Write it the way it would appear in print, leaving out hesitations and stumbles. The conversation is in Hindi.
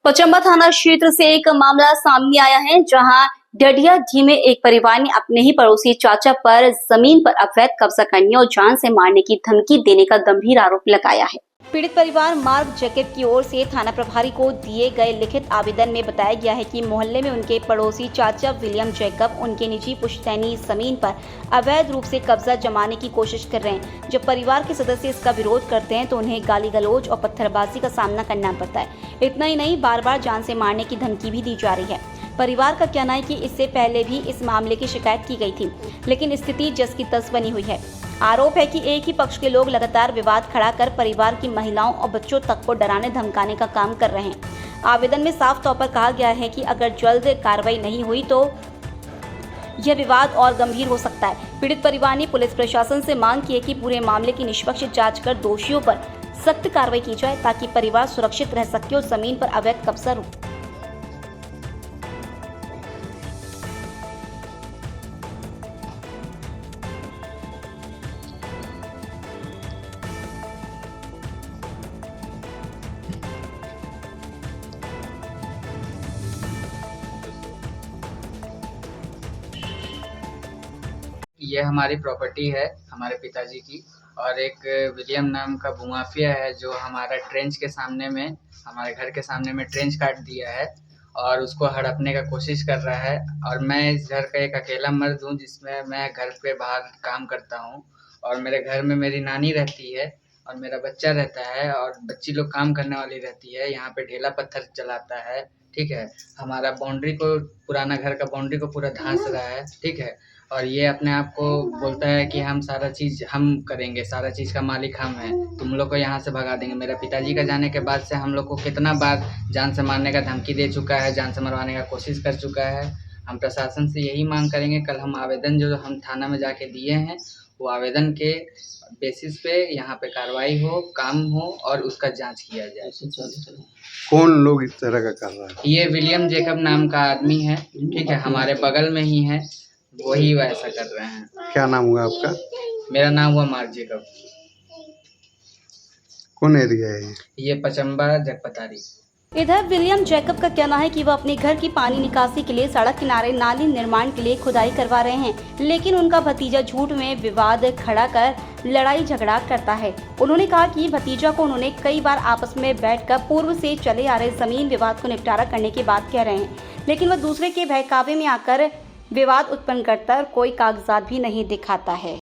पचम्बा थाना क्षेत्र से एक मामला सामने आया है, जहां डडिया डी में एक परिवार ने अपने ही पड़ोसी चाचा पर जमीन पर अवैध कब्जा करने और जान से मारने की धमकी देने का गंभीर आरोप लगाया है। पीड़ित परिवार मार्क जैकब की ओर से थाना प्रभारी को दिए गए लिखित आवेदन में बताया गया है कि मोहल्ले में उनके पड़ोसी चाचा विलियम जैकब उनके निजी पुश्तैनी जमीन पर अवैध रूप से कब्जा जमाने की कोशिश कर रहे हैं। जब परिवार के सदस्य इसका विरोध करते हैं तो उन्हें गाली गलौज और पत्थरबाजी का सामना करना पड़ता है। इतना ही नहीं, बार बार जान से मारने की धमकी भी दी जा रही है। परिवार का कहना है कि इससे पहले भी इस मामले की शिकायत की गई थी, लेकिन स्थिति जस की तस बनी हुई है। आरोप है कि एक ही पक्ष के लोग लगातार विवाद खड़ा कर परिवार की महिलाओं और बच्चों तक को डराने धमकाने का काम कर रहे हैं। आवेदन में साफ तौर पर कहा गया है कि अगर जल्द कार्रवाई नहीं हुई तो यह विवाद और गंभीर हो सकता है। पीड़ित परिवार ने पुलिस प्रशासन से मांग की है कि पूरे मामले की निष्पक्ष जांच कर दोषियों पर सख्त कार्रवाई की जाए, ताकि परिवार सुरक्षित रह सके और जमीन पर अवैध कब्जा रुके। ये हमारी प्रॉपर्टी है, हमारे पिताजी की। और एक विलियम नाम का भूमाफिया है जो हमारा ट्रेंच के सामने में, हमारे घर के सामने में ट्रेंच काट दिया है और उसको हड़पने का कोशिश कर रहा है। और मैं इस घर का एक अकेला मर्द हूँ, जिसमें मैं घर पे बाहर काम करता हूँ और मेरे घर में मेरी नानी रहती है और मेरा बच्चा रहता है और बच्ची लोग काम करने वाली रहती है। यहाँ पे ढेला पत्थर चलाता है, ठीक है। हमारा बाउंड्री को, पुराना घर का बाउंड्री को पूरा धांस रहा है, ठीक है। और ये अपने आप को बोलता है कि हम सारा चीज़ हम करेंगे, सारा चीज़ का मालिक हम हैं, तुम लोग को यहाँ से भगा देंगे। मेरे पिताजी का जाने के बाद से हम लोग को कितना बार जान से मारने का धमकी दे चुका है, जान से मरवाने का कोशिश कर चुका है। हम प्रशासन से यही मांग करेंगे, कल हम आवेदन जो हम थाना में जाके दिए हैं, वो आवेदन के बेसिस पे यहाँ पे कार्रवाई हो, काम हो और उसका जांच किया जाए। कौन लोग इस तरह का कर रहा है? ये विलियम जैकब नाम का आदमी है, ठीक है, हमारे बगल में ही है, वही वैसा कर रहे हैं। क्या नाम हुआ आपका? मेरा नाम हुआ मार्क जैकब। कौन एरिया है ये? ये पचम्बा जगपतारी। इधर विलियम जैकब का कहना है कि वह अपने घर की पानी निकासी के लिए सड़क किनारे नाली निर्माण के लिए खुदाई करवा रहे हैं, लेकिन उनका भतीजा झूठ में विवाद खड़ा कर लड़ाई झगड़ा करता है। उन्होंने कहा कि भतीजा को उन्होंने कई बार आपस में बैठकर पूर्व से चले आ रहे जमीन विवाद को निपटारा करने की बात कह रहे हैं, लेकिन वह दूसरे के बहकावे में आकर विवाद उत्पन्न करता है और कोई कागजात भी नहीं दिखाता है।